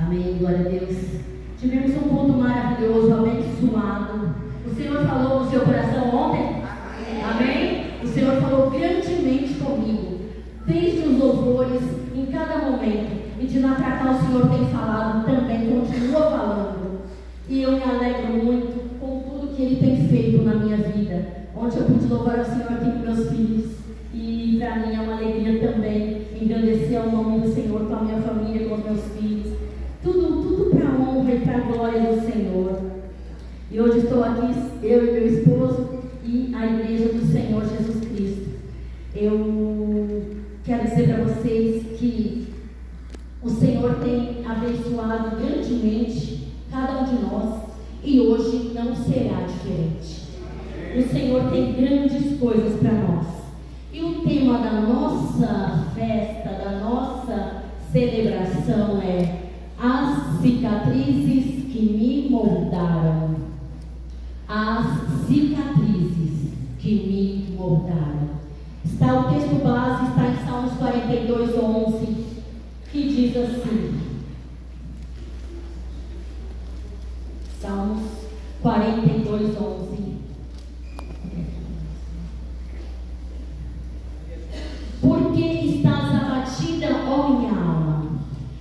Amém, glória a Deus. Tivemos um culto maravilhoso, abençoado. O Senhor falou no seu coração ontem? Amém? O Senhor falou grandemente comigo, desde os louvores, em cada momento. E de lá para cá o Senhor tem falado também, continua falando. E eu me alegro muito com tudo que Ele tem feito na minha vida. Ontem eu pude louvar o Senhor aqui com meus filhos. E para mim é uma alegria também engrandecer o nome do Senhor com a minha família, com os meus filhos. Tudo para a honra e para a glória do Senhor. E hoje estou aqui, eu e meu esposo e a igreja do Senhor Jesus Cristo. Eu quero dizer para vocês que o Senhor tem abençoado grandemente cada um de nós e hoje não será diferente. O Senhor tem grandes coisas para nós. E o tema da nossa festa, da nossa celebração é as cicatrizes que me moldaram. As cicatrizes que me moldaram. O texto base está em Salmos 42:11, que diz assim. Salmos 42:11. Por que estás abatida, ó minha alma?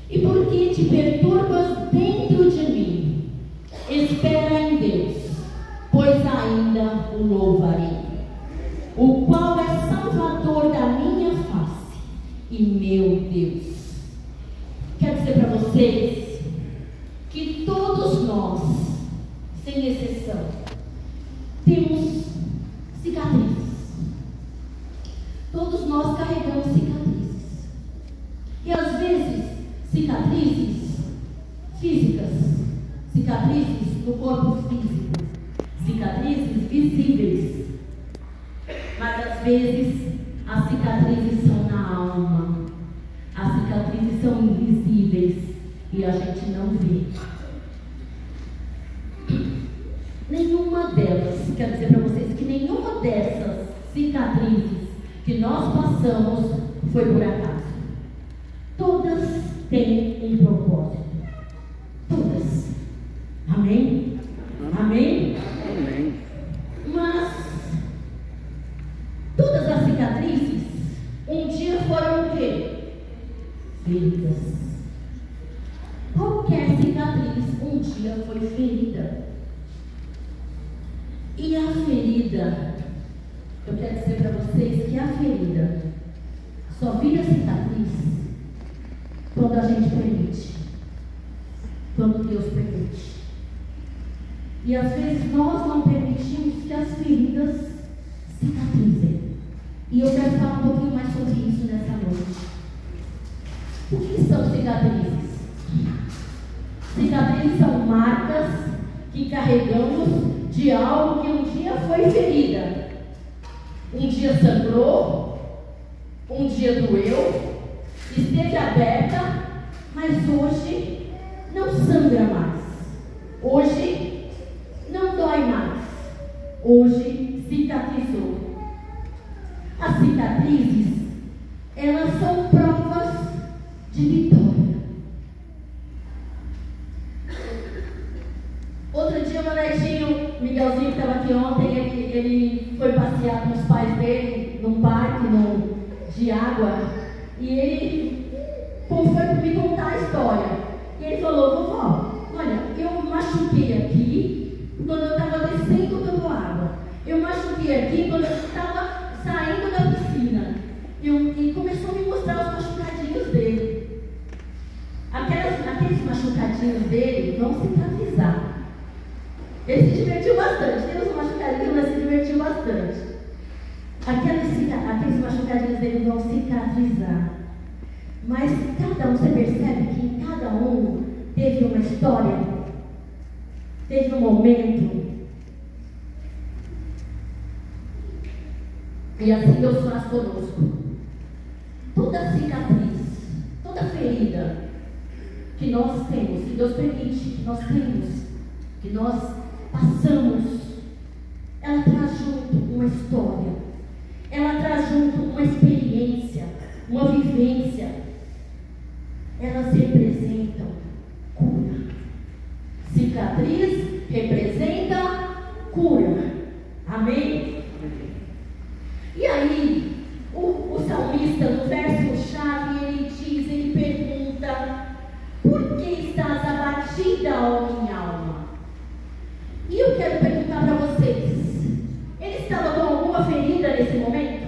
E por que te perturbas dentro de mim? Espera em Deus, pois ainda o louvarei, o qual é salvador da minha face e meu Deus. Quero dizer para vocês que todos nós, sem exceção, temos cicatrizes. Todos nós carregamos cicatrizes. E às vezes, cicatrizes físicas, cicatrizes no corpo físico, cicatrizes visíveis. Mas às vezes, as cicatrizes são na alma. As cicatrizes são invisíveis e a gente não vê. Nenhuma delas, quero dizer para vocês que nenhuma dessas cicatrizes que nós passamos foi por acaso. Todas têm um propósito. Todas. Amém? Amém? Amém. Mas todas as cicatrizes um dia foram o quê? Feridas. Qualquer cicatriz um dia foi ferida. E a ferida, eu quero dizer para vocês que a ferida só vira cicatriz quando a gente permite, quando Deus permite. E às vezes nós não permitimos que as feridas cicatrizem. E eu quero falar um pouquinho mais sobre isso nessa noite. O que são cicatrizes? Cicatrizes são marcas que carregamos de algo que um dia foi ferida. Um dia sangrou, um dia doeu, esteve aberta, mas hoje não sangra mais. Hoje não dói mais. Hoje cicatrizou. As cicatrizes, elas são provas de vitória. Outro dia, meu netinho, Miguelzinho, que estava aqui ontem, ele foi passear com os pais dele num parque de água. E ele foi me contar a história. E ele falou: vovó, olha, eu machuquei aqui quando eu estava descendo pela água. Eu machuquei aqui quando eu estava saindo da piscina. E começou a me mostrar os machucadinhos dele. Aqueles machucadinhos dele vão cicatrizar. Ele se divertiu bastante. Tem uns machucadinhos, mas se divertiu bastante. Aqueles machucadinhos dele vão cicatrizar. Mas cada um, você percebe que em cada um teve uma história, teve um momento. E assim Deus faz conosco. Toda cicatriz, toda ferida que nós temos, que Deus permite, que nós temos, que nós passamos, ela traz junto uma história, ela traz junto uma experiência, uma vivência. Elas representam cicatriz representa cura. Amém? E aí, o salmista, no verso-chave, ele pergunta: por que estás abatida, ó minha alma? E eu quero perguntar para vocês: ele estava com alguma ferida nesse momento?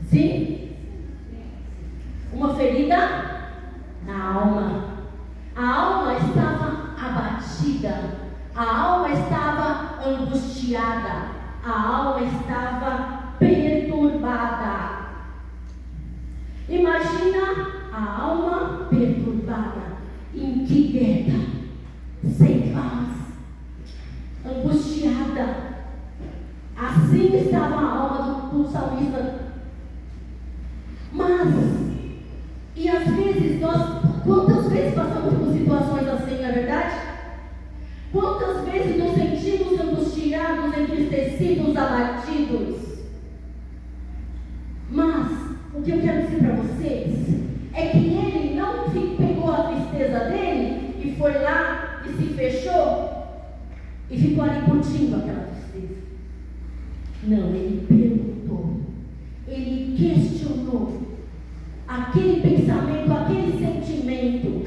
Sim? Uma ferida na alma. A alma estava abatida. A alma estava angustiada. A alma estava perturbada. Imagina a alma perturbada, inquieta, sem paz, angustiada. Assim estava a alma do salmista. Mas, e às vezes quantas vezes passamos por situações assim, não é verdade? Quantas vezes nos sentimos angustiados, entristecidos, abatidos? Mas, o que eu quero dizer para vocês é que ele não pegou a tristeza dele e foi lá e se fechou e ficou ali curtindo aquela tristeza. Não, ele perguntou, ele questionou aquele pensamento, aquele sentimento.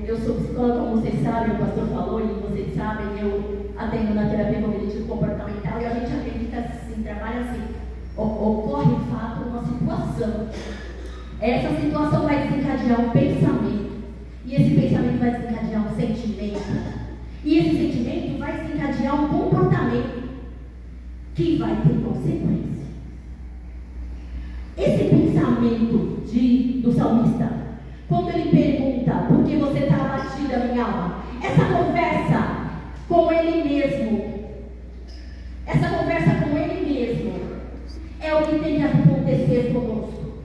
Eu sou psicóloga, como vocês sabem, o pastor falou e vocês sabem, eu atendo na terapia cognitivo comportamental e a gente acredita assim, trabalha assim, ocorre de fato uma situação. Essa situação vai desencadear um pensamento e esse pensamento vai desencadear um sentimento e esse sentimento vai desencadear um comportamento que vai ter consequência. Esse pensamento do salmista, quando ele pergunta: por que você está abatida, minha alma? Essa conversa com ele mesmo, é o que tem que acontecer conosco.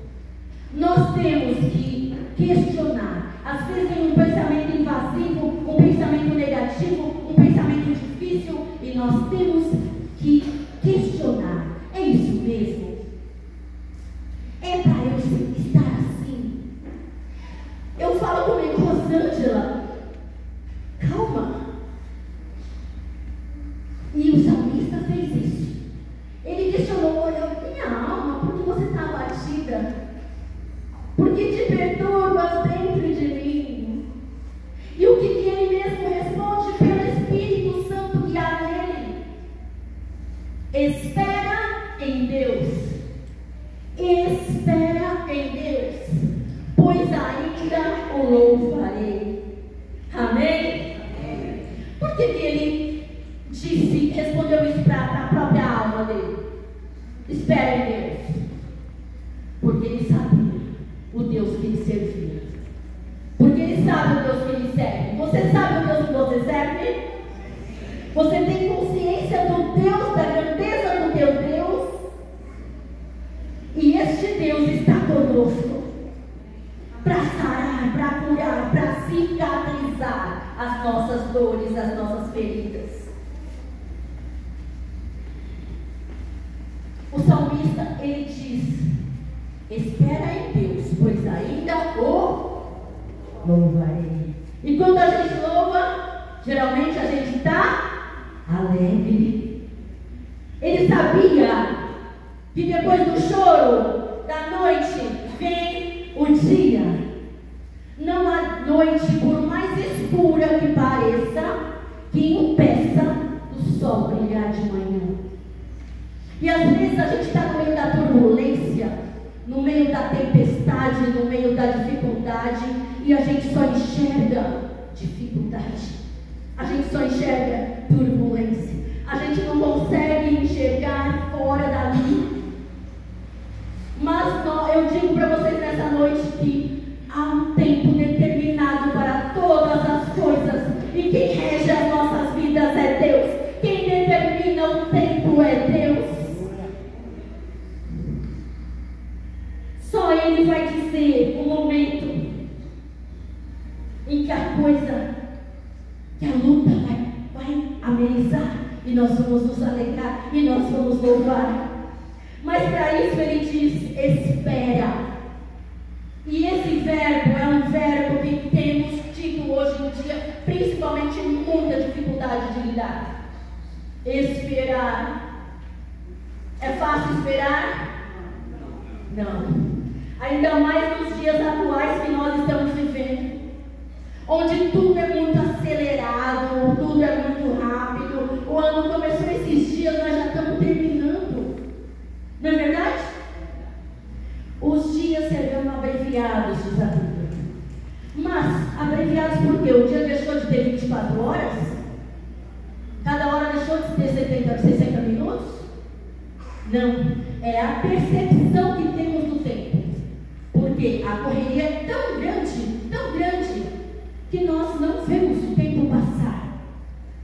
Nós temos que questionar. Às vezes vem um pensamento invasivo, um pensamento negativo, um pensamento difícil, e nós temos que questionar: é isso mesmo? É para eu estar assim? Eu falo comigo, Rosângela, calma. E o salmista fez isso. Ele questionou: olha, minha alma, por que você está abatida? Por que te perturbas dentro de mim? E o que ele mesmo responde pelo Espírito Santo que há nele? Espera em Deus. Espera em Deus, pois ainda o louvarei. Amém? Amém. Por que ele respondeu isso para a própria alma dele? Espera em Deus. Porque ele sabia o Deus que ele servia. Porque ele sabe o Deus que ele serve. Você sabe o Deus que você serve? Você tem consciência do Deus, da grandeza do teu Deus? E este Deus está conosco para sarar, para curar, para cicatrizar as nossas dores, as nossas feridas. O salmista, ele diz: espera em Deus, pois ainda o louvarei. E quando a gente louva, geralmente a gente está alegre. Ele sabia que depois do choro da noite vem o dia. Não há noite, por mais escura que pareça, que impeça o sol brilhar de manhã. E às vezes a gente está no meio da turbulência, no meio da tempestade, no meio da dificuldade, e a gente só enxerga dificuldade, a gente só enxerga turbulência, a gente não consegue enxergar fora dali. Mas eu digo para vocês nessa noite que há um tempo determinado para todas as coisas, e quem rege as nossas vidas é Deus. Quem determina o tempo é Deus. Só Ele vai dizer o momento em que a coisa, que a luta vai amenizar, e nós vamos nos alegrar, e nós vamos louvar. Mas para isso Ele diz: espera. E esse verbo é um verbo Esperar. É fácil esperar? Não. Ainda mais nos dias atuais que nós estamos vivendo, onde tudo é muito acelerado, tudo é muito rápido. O ano começou esses dias, nós já estamos terminando. Não é verdade? Os dias serão abreviados, diz a Bíblia. Mas, abreviados por quê? O dia deixou de ter 24 horas? Cada hora deixou de ter 60 minutos? Não. É a percepção que temos do tempo. Porque a correria é tão grande, que nós não vemos o tempo passar.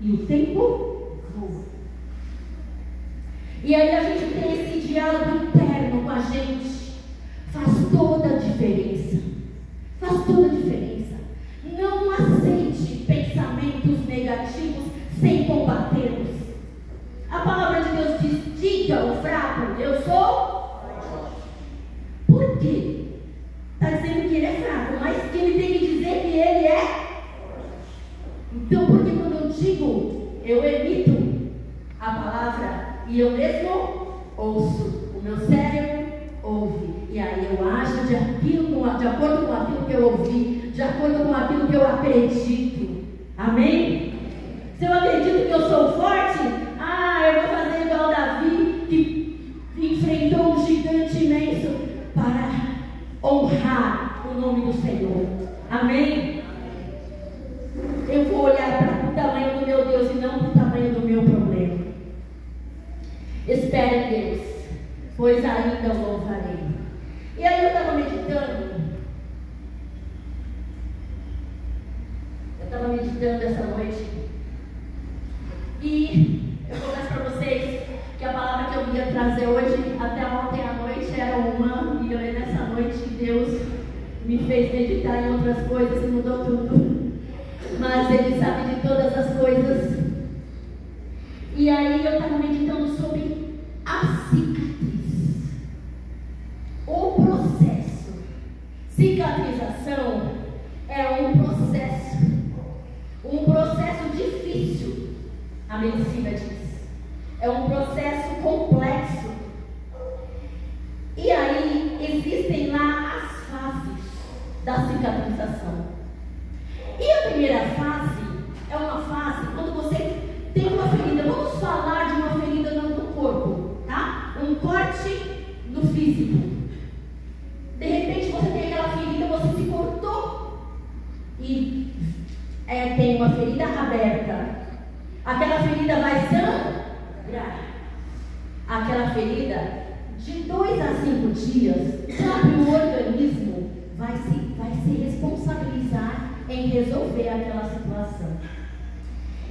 E o tempo voa. E aí a gente tem esse diálogo interno com a gente. Faz toda a diferença. Faz toda a diferença. Não aceite pensamentos negativos sem combatê-los. A palavra de Deus diz: diga ao fraco, eu sou forte. Por quê? Está dizendo que ele é fraco, mas que ele tem que dizer que ele é forte. Então, porque quando eu digo, eu emito a palavra e eu mesmo ouço, o meu cérebro ouve, e aí eu ajo de acordo com aquilo que eu ouvi, de acordo com aquilo que eu acredito. Amém? Se eu acredito que eu sou forte, eu vou fazer igual Davi, que enfrentou um gigante imenso para honrar o nome do Senhor. Amém? Eu vou olhar para o tamanho do meu Deus e não para o tamanho do meu problema. Espere em Deus, pois ainda o louvarei. E aí eu estava meditando. Essa noite. E eu confesso para vocês que a palavra que eu ia trazer hoje, até ontem à noite, era uma. E eu, nessa noite, Deus me fez meditar em outras coisas e mudou tudo. Mas Ele sabe de todas as coisas. E aí eu estava meditando sobre a cicatriz. O processo. Cicatrização é um processo difícil, a medicina diz. É um processo complexo. E aí existem lá as fases da cicatrização. E a primeira fase é uma fase quando você tem uma ferida. Vamos falar de uma ferida no corpo, tá? Um corte no físico. De repente você tem aquela ferida, você se cortou e tem uma ferida aberta. Aquela ferida vai sangrar. Aquela ferida, de 2 a 5 dias, sabe, o organismo vai se responsabilizar em resolver aquela situação.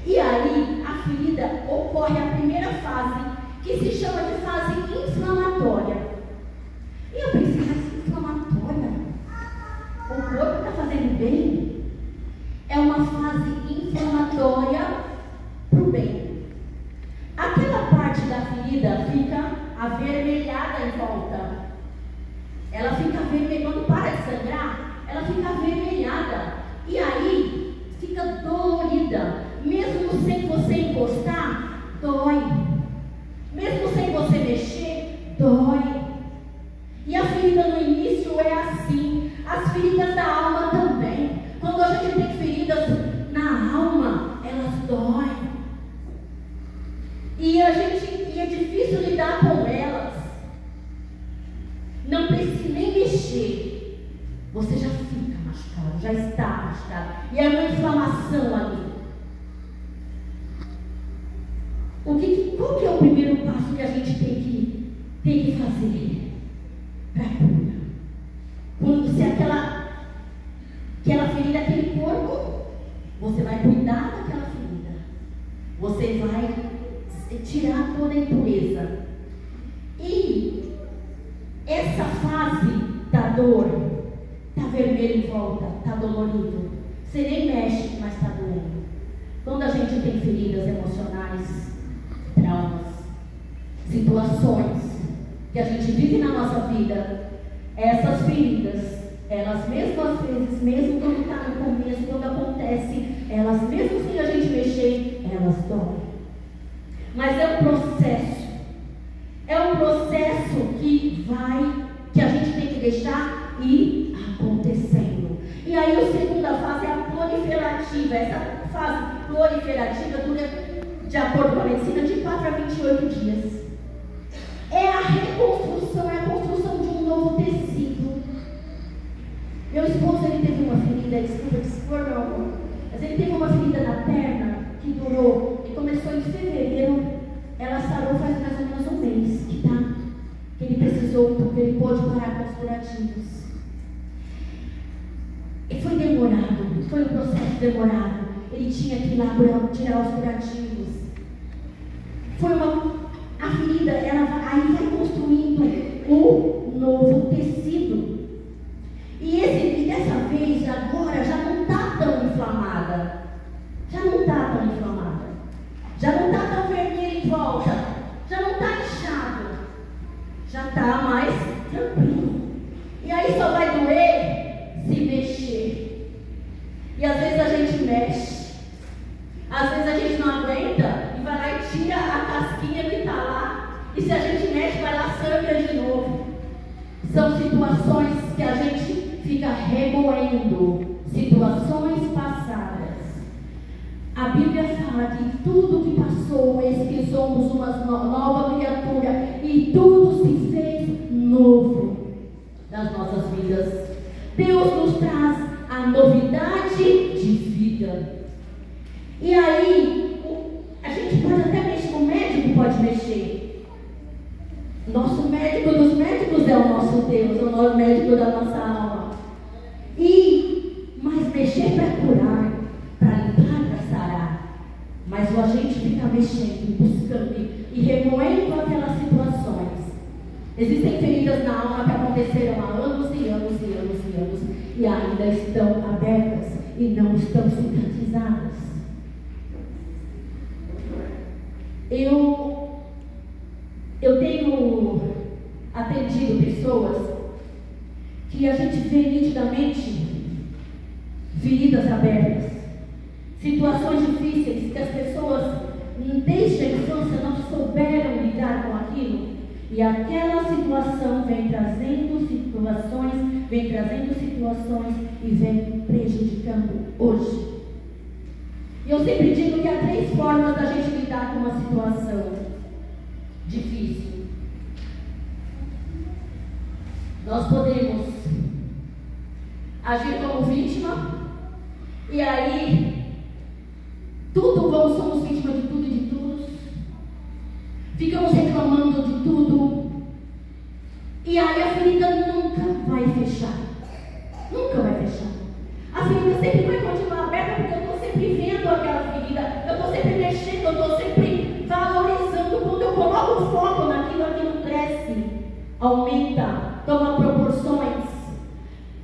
E aí a ferida ocorre a primeira fase, que se chama de fase inflamatória. E eu pensei, mas inflamatória? O corpo está fazendo bem? É uma fase inflamatória para o bem. Aquela parte da ferida fica avermelhada em volta. Ela fica avermelhada, quando para de sangrar, ela fica avermelhada. E aí fica dolorida. Mesmo sem você encostar, dói. Mesmo sem você mexer, dói. E a ferida no início é assim. As feridas da alma também. Quando a gente tem feridas na alma, elas doem. E é difícil lidar com elas. Não precisa nem mexer. Você já fica machucado, já está machucado. E é uma inflamação ali. Qual que é o primeiro passo que a gente tem que fazer para a cura? Quando se aquela ferida, aquele corpo, você vai cuidar daquela ferida. Você vai tirar toda a impureza. E essa fase da dor, está vermelho em volta, está dolorido. Você nem mexe, mas está doendo. Quando a gente tem feridas emocionais, traumas, situações que a gente vive na nossa vida, essas feridas, elas mesmo às vezes, mesmo quando está no começo, quando acontece, elas mesmo sem a gente mexer, elas doem. Mas é um processo. É um processo que a gente tem que deixar ir acontecendo. E aí a segunda fase é a proliferativa. Essa fase proliferativa dura, de acordo com a medicina, de 4 a 28 dias. É a reconstrução, é a construção de um novo tecido. Meu esposo, ele teve uma ferida, desculpa, meu amor, mas ele teve uma ferida na perna que durou, e começou em fevereiro, ela sarou faz mais ou menos um mês, que ele precisou, porque ele pôde parar com os curativos. E foi demorado, foi um processo demorado. Ele tinha que ir lá tirar os curativos. A ferida, aí vai construindo o novo tecido. E dessa vez, agora, já não está tão inflamada. Já não está tão vermelha em volta. Já não está inchado. Já está mais tranquilo. E aí só vai doer se mexer. E às vezes a gente mexe. Às vezes a gente não aguenta e vai lá e tira a casquinha que está lá. E se a gente mexe, vai lá, sangra de novo. São situações que a gente fica remoendo, situações passadas. A Bíblia fala que tudo que passou, eis que somos uma nova criatura, e tudo se fez novo nas nossas vidas. Deus nos traz a novidade de vida. E aí, a gente pode até mexer, o médico pode mexer. Nosso médico dos médicos é o nosso Deus, o nosso médico da nossa alma. Mas mexer para curar, para limpar, para sarar. Mas a gente fica mexendo, buscando e remoendo aquelas situações. Existem feridas na alma que aconteceram há anos e anos e anos e anos e ainda estão abertas e não estão cicatrizadas. Eu tenho atendido pessoas que a gente vê nitidamente feridas abertas, situações difíceis que as pessoas desde a infância não souberam lidar com aquilo, e aquela situação vem trazendo situações e vem prejudicando hoje. E eu sempre digo que há 3 formas da gente lidar com uma situação difícil. Nós podemos agir como vítima, e aí somos vítimas de tudo e de todos, ficamos reclamando de tudo, e aí a ferida nunca vai fechar. A ferida sempre vai continuar aberta, porque eu estou sempre vendo aquela ferida, eu estou sempre mexendo, eu estou sempre valorizando. Quando eu coloco foco naquilo, aquilo cresce, aumenta, toma proporções,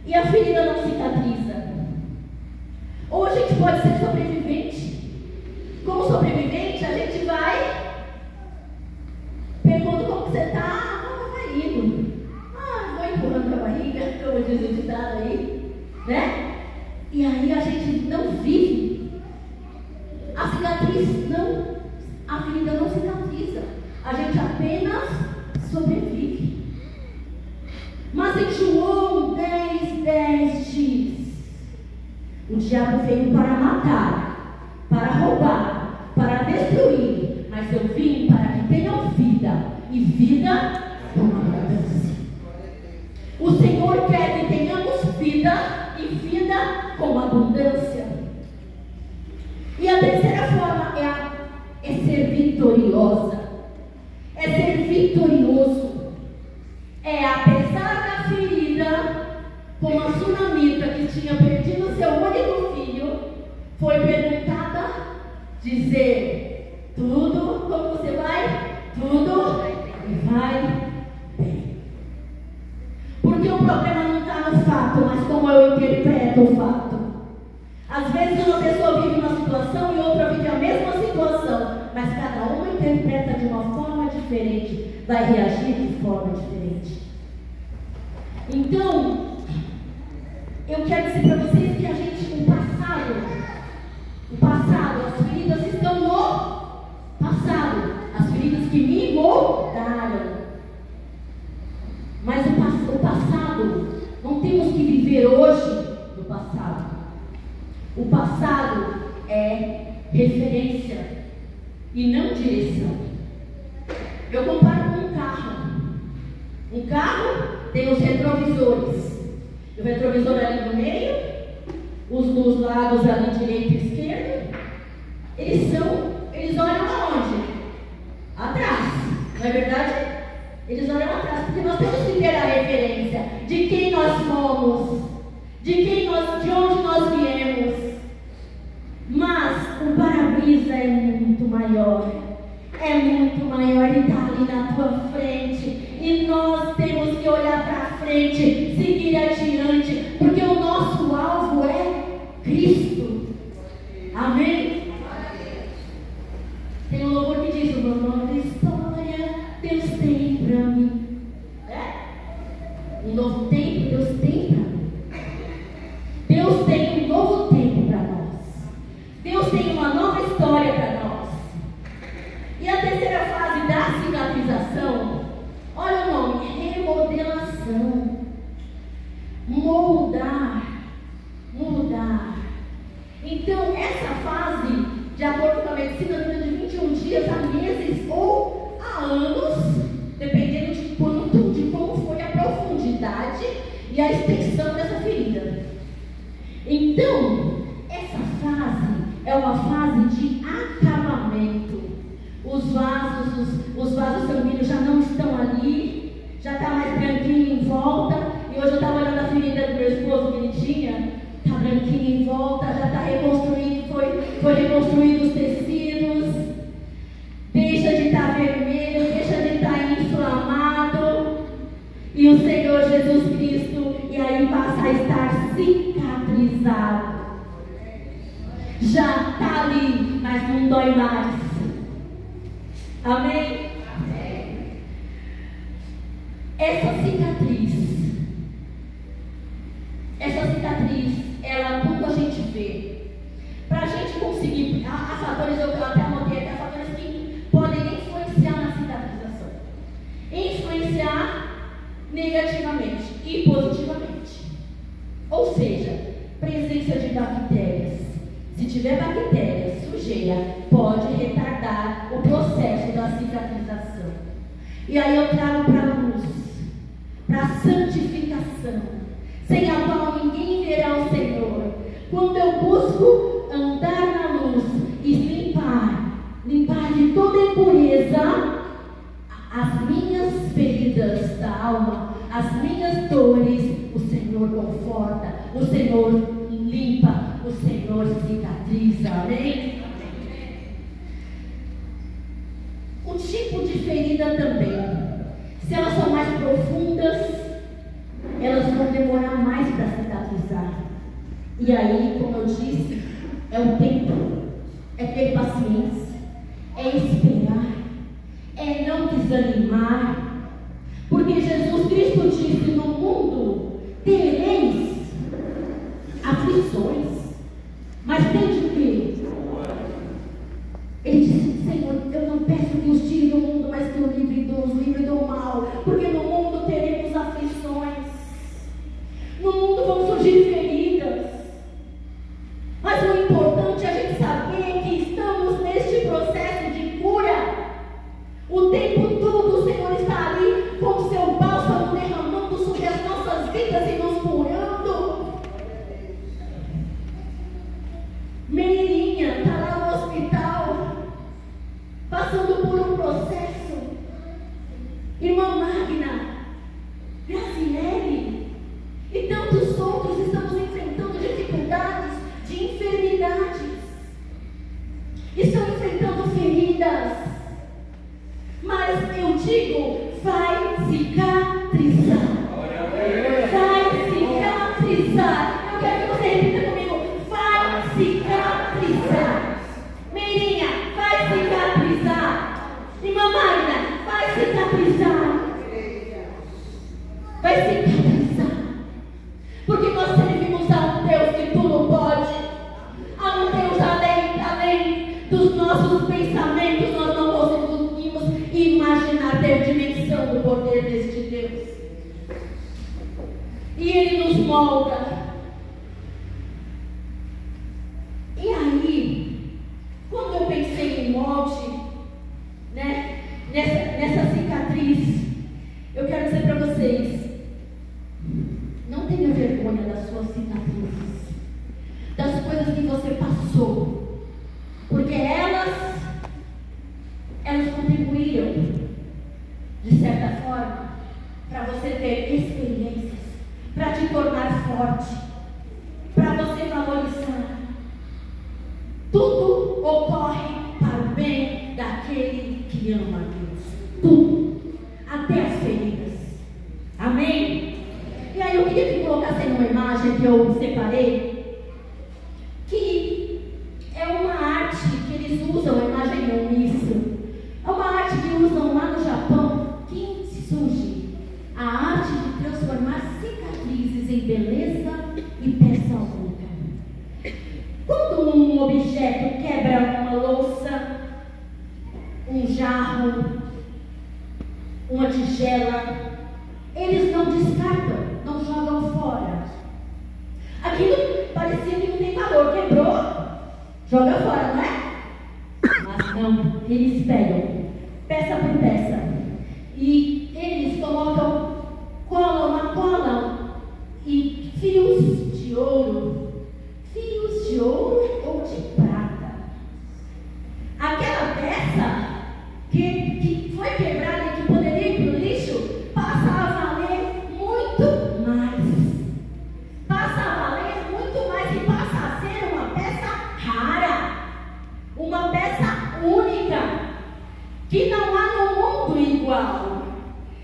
e a ferida não cicatriza. Ou a gente pode ser sobrevivente. Como sobrevivente, a gente vai, pergunta como você está, vai indo. Vou empurrando a barriga, como diz o ditado aí, né? E aí a gente não vive. A ferida não cicatriza. A gente apenas sobrevive. Mas em João 10:10 diz: o diabo veio para matar, para roubar, para destruir, mas eu vim para que tenham vida, e vida com abundância. O Senhor quer que tenhamos vida e vida com abundância. E a terceira forma é ser vitoriosa. É ser vitorioso. É, apesar da ferida, como a sunamita que tinha perdido seu único filho, foi perguntada, dizer: tudo, como você vai? Tudo vai bem. Porque o problema não está no fato, mas como eu interpreto o fato. Às vezes uma pessoa vive uma situação e outra vive a mesma situação, mas cada uma interpreta de uma forma diferente, vai reagir de forma diferente. Então, eu quero dizer para vocês que o passado, as feridas estão no passado. hoje do passado. O passado é referência e não direção. Eu comparo com um carro. Um carro tem os retrovisores. O retrovisor ali no meio, os dos lados ali direito e esquerdo. Eles olham aonde? Atrás. Não é verdade? Eles olham atrás, porque nós temos que ter a referência de quem nós fomos, de onde nós viemos. Mas o para-brisa é muito maior. É muito maior e está ali na tua frente. E nós temos que olhar para frente, seguir adiante, porque o nosso alvo é Cristo. Amém? Tem um louvor que diz: o meu nome da história Deus tem para mim. Um novo tempo Deus tem para mim. Deus tem um novo tempo para nós. Deus tem uma nova história para nós. E a terceira fase da cicatrização, olha o nome: remodelação. Moldar. Então, essa fase, de acordo com a medicina, dura de 21 dias a meses ou a anos, dependendo de como foi a profundidade e a extensão dessa ferida. Então, essa fase é uma fase de acabamento. Os vasos sanguíneos já não estão ali, já está mais branquinho em volta. E hoje eu estava olhando a ferida do meu esposo que ele tinha, está branquinho em volta, já está reconstruído, foi reconstruído os tecidos, deixa de estar vermelho, deixa de estar inflamado, e o Senhor Jesus Cristo, e aí passa a estar cicatrizado. Já está ali, mas não dói mais. Amém? Amém. Essa cicatriz, ela, quando a gente vê, para a gente conseguir, há fatores, eu até anotei aqui, há fatores que podem influenciar na cicatrização. Influenciar negativamente e positivamente. Ou seja, presença de bactérias. Se tiver bactéria, sujeira, pode retardar o processo da cicatrização. E aí eu trago para a luz, para a santificação, sem a qual ninguém verá o Senhor. Quando eu busco andar na luz e limpar de toda impureza as minhas feridas da alma, as minhas dores, o Senhor conforta, o Senhor limpa, o Senhor cicatriza. Amém? O tipo de ferida também. Se elas são mais profundas, elas vão demorar mais para cicatrizar. E aí, como eu disse, é o tempo, é ter paciência, é esperar, é não desanimar. Porque Jesus Cristo disse: no mundo tereis aflições, mas tem de quê? Ele disse: Senhor, eu não peço que os tire do mundo, mas que os livre do mal, porque no mundo teremos aflições. No mundo vão surgir feridas. Mas o importante é a gente saber que estamos neste processo de cura. O tempo todo o Senhor está ali com o seu bálsamo derramando sobre as nossas vidas e nos curando. Meirinha está lá no hospital, passando por um processo. Irmã Magna, Graziele e tantos outros estamos enfrentando dificuldades de enfermidades. Estão enfrentando feridas. Mas eu digo, vai cicatrizar. Vai cicatrizar. Eu quero que você repita comigo. Vai cicatrizar. Meirinha, vai cicatrizar. Irmã Magna, vai cicatrizar. Vai cicatrizar. Porque nós servimos a um Deus que tudo pode. A um Deus além dos nossos pensamentos. Nós não conseguimos imaginar, ter dimensão do poder deste Deus. E Ele nos molda. tenha vergonha das suas cicatrizes, das coisas que você passou, porque elas contribuíram, de certa forma, para você ter experiências, para te tornar forte, para você valorizar. Tudo ocorre para o bem daquele que ama a Deus. Tudo, até as feridas. Amém? E aí eu queria que colocassem uma imagem que eu separei, que é uma arte que eles usam, a imagem é isso. É uma arte que usam lá no Japão, que surge a arte de transformar cicatrizes em beleza e peça única. Quando um objeto quebra uma louça, um jarro, uma tigela, eles não descartam, não jogam fora. Aquilo parecia que não tem valor, quebrou, joga fora, não é? Mas não, eles pegam peça por peça e eles colam na cola e fios de ouro ou de prata. Aquela peça que foi quebrada e que poderia ir para o lixo passa a valer muito mais. Passa a valer muito mais e passa a ser uma peça rara, uma peça única, que não há no mundo igual.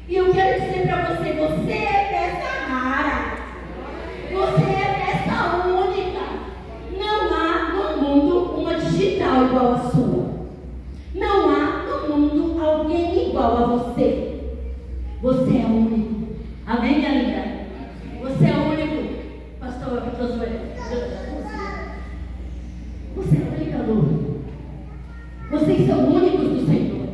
E eu quero dizer para você, você é peça rara, você é peça única. Não há no mundo uma digital igual a sua. Não há no mundo alguém igual a você. Você é único. Amém, minha linda? Você é único. Pastor Josué. Você é única, Lu. Vocês são únicos do Senhor.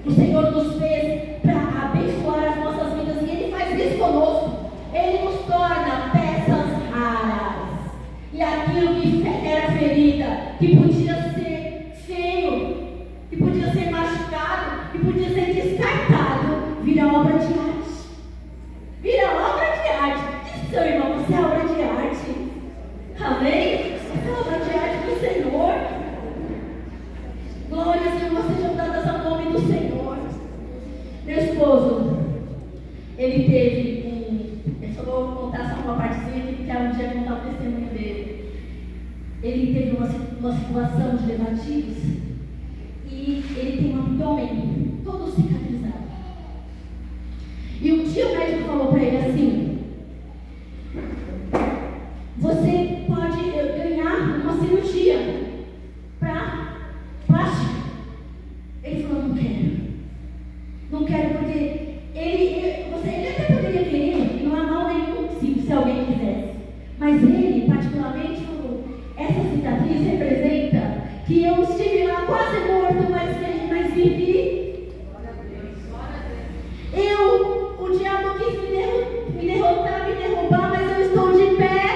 O Senhor nos fez para abençoar as nossas vidas e Ele faz isso conosco. Ele nos torna peças raras. E aquilo que era ferida, que podia ser feio, que podia ser machucado, que podia ser descartado, vira obra de arte. Vira obra de arte. Diz seu irmão, você é obra de arte. Amém? Você é obra de arte do Senhor. Glórias, Senhor, sejam dadas ao nome do Senhor. Meu esposo, ele teve eu só vou contar só uma partezinha que quero um dia contar o testemunho dele. Ele teve uma situação de levativos e ele tem um abdômen todo cicatrizado. E um dia o médico falou para ele assim: você pode ganhar uma cirurgia para plástica. Ele falou: não quero. Não quero porque ele até poderia querer, não há mal nenhum se alguém quisesse. Mas ele, particularmente, falou: essa cicatriz representa que eu estive lá quase morto, mas vivi. O diabo quis me derrotar, me derrubar, mas eu estou de pé.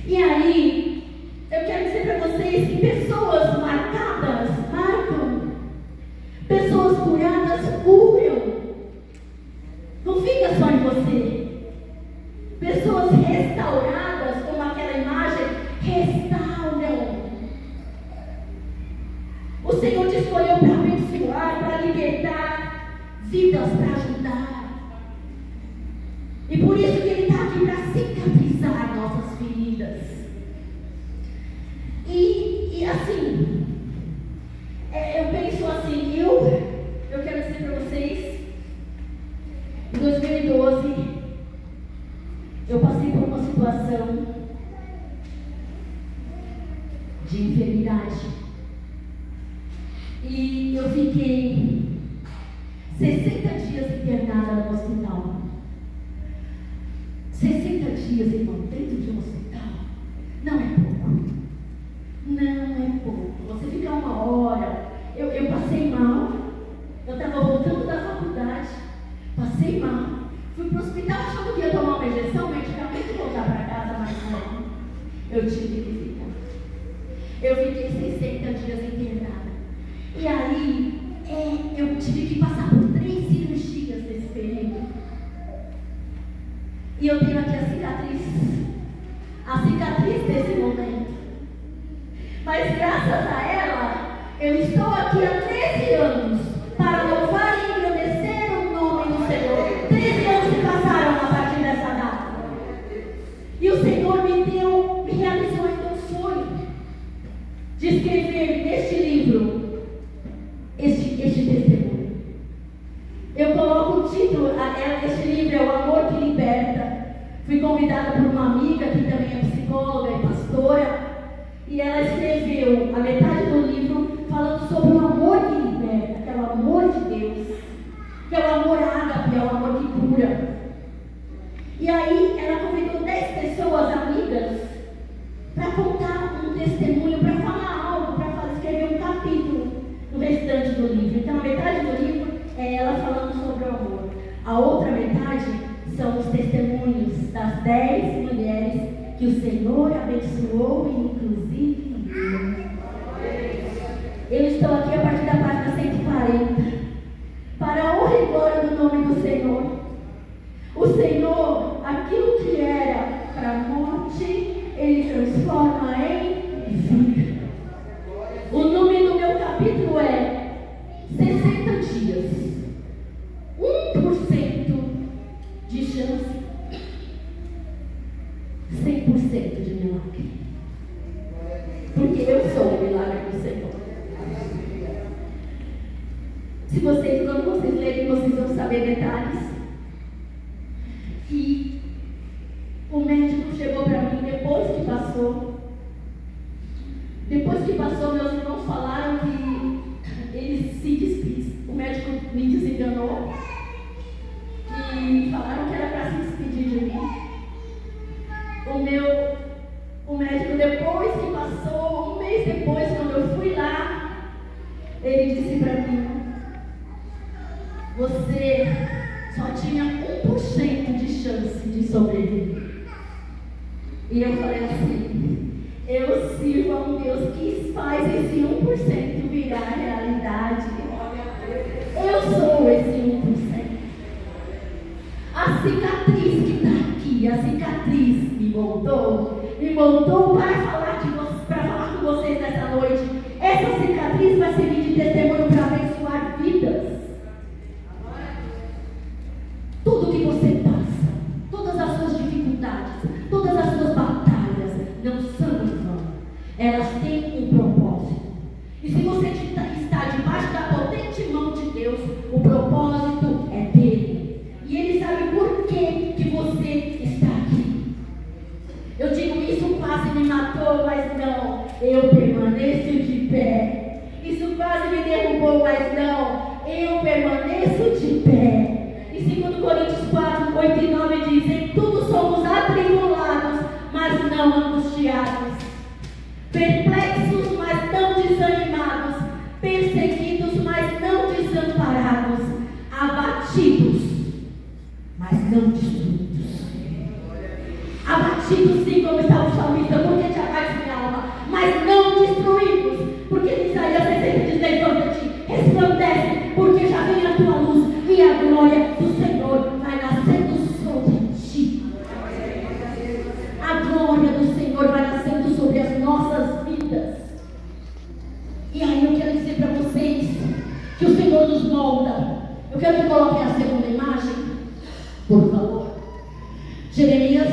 E aí, eu quero dizer para vocês que pessoas marcadas marcam. Pessoas curadas curam. Não fica só em você. Pessoas restauradas, como aquela imagem, restauram. O Senhor te escolheu para abençoar, para libertar vidas, para ajudar. E por isso que Ele está aqui para cicatrizar nossas feridas. E assim, eu penso assim, eu quero dizer para vocês, em 2012, eu passei por uma situação de enfermidade. E eu fiquei 60 dias internada no hospital. 60 dias, irmão, dentro de um hospital, não é pouco. Não é pouco. Você fica uma hora. Eu passei mal. Eu estava voltando da faculdade. Passei mal. Fui para o hospital achando que ia tomar uma injeção, medicamento e voltar para casa, mas não. Eu tive que ficar. Eu fiquei 60 dias internada. E aí, eu tive que passar por 3 cirurgias nesse período. E eu tenho aqui a cicatriz desse momento. Mas graças a ela, eu estou aqui há 13 anos para louvar e engrandecer o nome do Senhor. 13 anos se passaram a partir dessa data. E o Senhor me realizou então o sonho de escrever neste livro este testemunho. Eu coloco o título, este livro é O Amor que Liberta. Fui convidada por uma amiga que também é psicóloga e pastora, e ela escreveu a metade do livro falando sobre o amor que liberta, que é o amor de Deus, que é o amor ágape, é o amor que cura. E aí ela convidou 10 pessoas amigas para contar um testemunho, para falar algo, para escrever um capítulo no restante do livro. Então a metade do livro é ela falando sobre o amor. A outra metade são os testemunhos das 10 mulheres que o Senhor abençoou, inclusive eu estou aqui a partir da página 140 para a honra e glória do nome do Senhor. O Senhor, aquilo que era para a morte, Ele transforma em vida. O nome do meu capítulo é 60 dias, 1% de chance, 100% de milagre. Porque eu sou o milagre do Senhor. Quando vocês lerem, vocês vão saber detalhes. E o médico chegou para mim depois que passou. Depois que passou, meus irmãos falaram que ele se despediu. O médico me desenganou e falaram que era para se despedir de mim. O médico, depois que passou, um mês depois, quando eu fui lá, ele disse para mim: você só tinha 1% de chance de sobreviver. E eu falei assim: eu sirvo a um Deus que faz esse 1% virar realidade. Eu sou esse 1%. A cicatriz que está aqui, a cicatriz me montou para falar com vocês nessa noite. Essa cicatriz vai servir de testemunho para abençoar vidas. Tudo que você passa, todas as suas dificuldades, todas as suas batalhas não são em vão. Elas têm um propósito. E se você está debaixo da potente mão de Deus, o propósito é dele. E ele sabe por que você está aqui. Eu digo, isso quase me matou, mas não. Eu permaneço de pé. Isso quase me derrubou, mas não. Eu permaneço de pé. E 2 Coríntios 4, 8 e 9 diz: em tudo somos atribulados, mas não angustiados, perplexos, mas não desanimados, perseguidos, mas não desamparados, abatidos, mas não destruídos. Abatidos sim, como está o salmista, porque te abate minha alma, mas não destruídos, porque em Isaías 60 diz: levanta-te, resplandece, porque já vem a tua luz, e a glória do Senhor vai nascendo sobre ti. A glória do Senhor vai nascendo sobre as nossas vidas. E aí eu quero dizer para vocês que o Senhor nos molda. Eu quero que coloquem a segunda imagem, por favor. Jeremias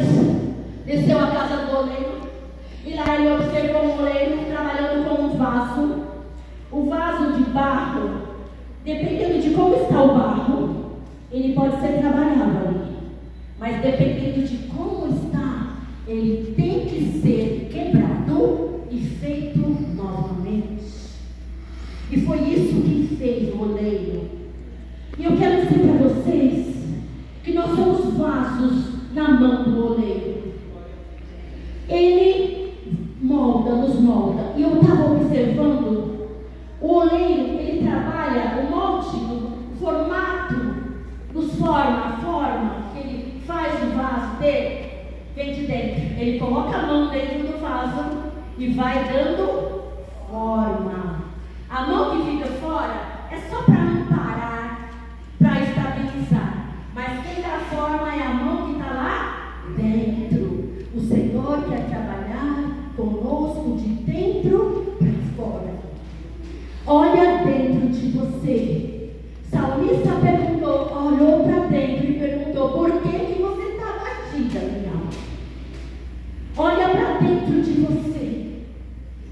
desceu à casa do oleiro, e lá ele observou um oleiro trabalhando com um vaso. O vaso de barro, dependendo de como está o barro, ele pode ser trabalhado ali. Mas dependendo de como está, ele tem que ser quebrado e feito novamente. E foi isso que fez o oleiro. E eu quero dizer para vocês que nós somos vasos na mão do oleiro. Ele molda, nos molda. E eu estava observando, o oleiro, ele trabalha o molde, o formato, nos forma, a forma que ele faz o vaso dele, vem de dentro. Ele coloca a mão dentro do vaso e vai dando forma. A mão que fica fora é só para não parar, para estabilizar. Mas quem dá forma é a mão que está lá conosco de dentro para fora. Olha dentro de você. Salmista perguntou, olhou para dentro e perguntou: por que você está batida, minha alma? Olha para dentro de você.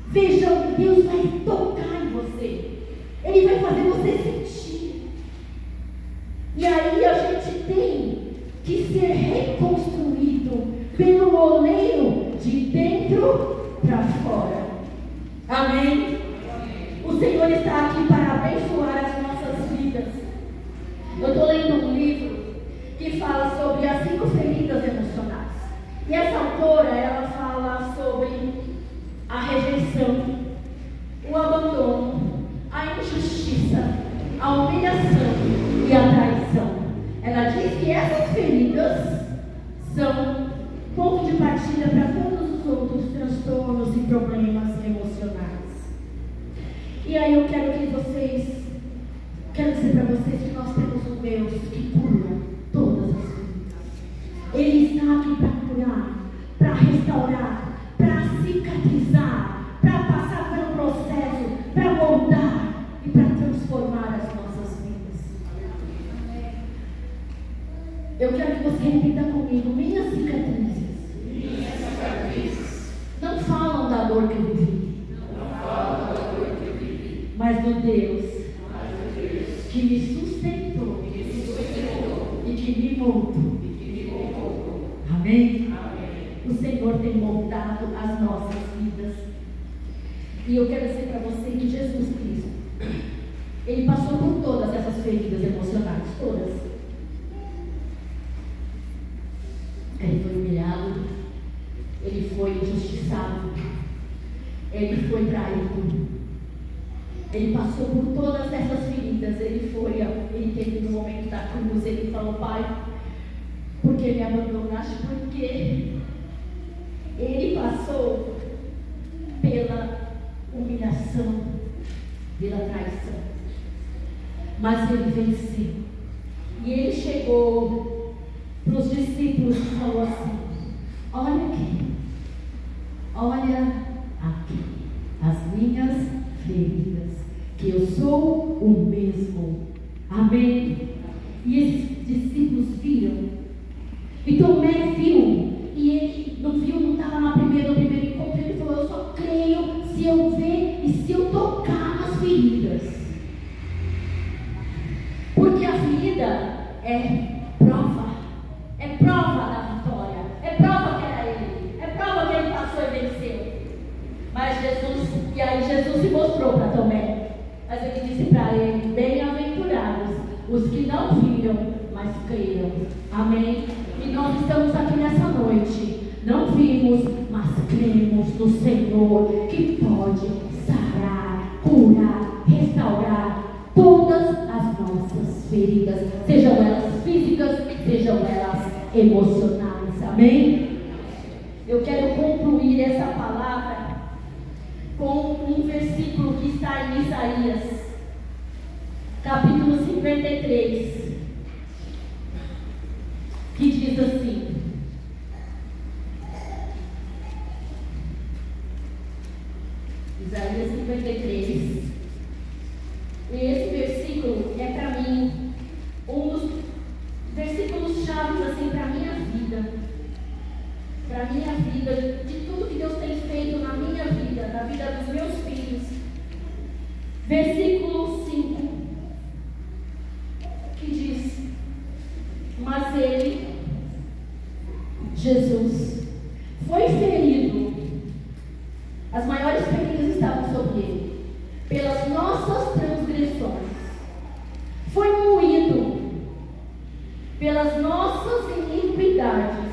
Veja, Deus vai tocar em você. Ele vai fazer você sentir. E aí a gente tem que ser reconstruído pelo oleiro de dentro para fora. Amém? O Senhor está aqui para abençoar as nossas vidas. Eu estou lendo um livro que fala sobre as 5 feridas emocionais. E essa autora, ela fala sobre a rejeição, o abandono, a injustiça, a humilhação e a traição. Ela diz que essas feridas são ponto de partida para todos os outros transtornos e problemas emocionais. E aí eu quero dizer para vocês que nós temos um Deus que cura todas as feridas. Ele está aqui para curar, para restaurar, para cicatrizar, para passar pelo processo, para moldar e para transformar as nossas vidas. Eu quero que você repita comigo: minhas cicatrizes não falam da dor que eu vivi, mas do Deus que me sustentou e que me moldou. Amém? O Senhor tem moldado as nossas vidas. E eu quero dizer para você que Jesus Cristo, Ele passou por todas essas feridas emocionais, todas. Ele foi humilhado, Ele foi injustiçado, Ele foi traído. Ele passou por todas essas feridas. Ele teve no momento da cruz, ele falou: Pai, por que me abandonaste? Porque ele passou pela humilhação, pela traição, mas ele venceu. E ele chegou para os discípulos e falou assim: olha aqui as minhas feridas, que eu sou o mesmo. Amém? E esses discípulos viram. E Tomé viu. E ele não estava no primeiro encontro. Ele falou: eu só creio se eu ver e se eu tocar nas feridas. Porque a ferida é prova. É prova da vitória. É prova que era ele. É prova que ele passou e venceu. Mas Jesus se mostrou para Tomé. Mas ele disse para ele: bem-aventurados os que não viram, mas creram. Amém? E nós estamos aqui nessa noite. Não vimos, mas cremos no Senhor, que pode sarar, curar, restaurar todas as nossas feridas, sejam elas físicas, sejam elas emocionais. Amém? Eu quero concluir essa palavra com um versículo que está em Isaías, capítulo 53, que diz assim: Isaías 53. E esse versículo é para mim um dos versículos chaves assim para minha vida, de tudo que Deus tem feito na minha vida, na vida dos meus filhos. Versículo 5, que diz: mas ele, Jesus, foi ferido, as maiores feridas estavam sobre ele, pelas nossas transgressões, foi moído pelas nossas iniquidades.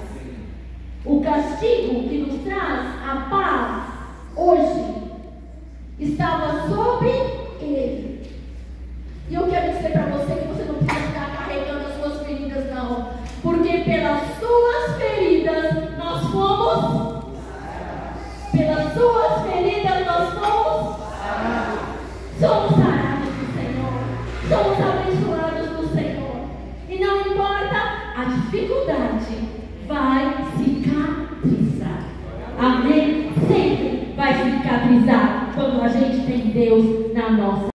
O castigo que nos traz a paz hoje estava sobre ele. E eu quero dizer para você que você não precisa ficar carregando as suas feridas, não. Porque pelas suas feridas nós fomos. Pelas suas feridas nós fomos. Somos sarados do Senhor. Somos abençoados do Senhor. E não importa a dificuldade, vai cicatrizar. Amém? Sempre vai cicatrizar. tem Deus na nossa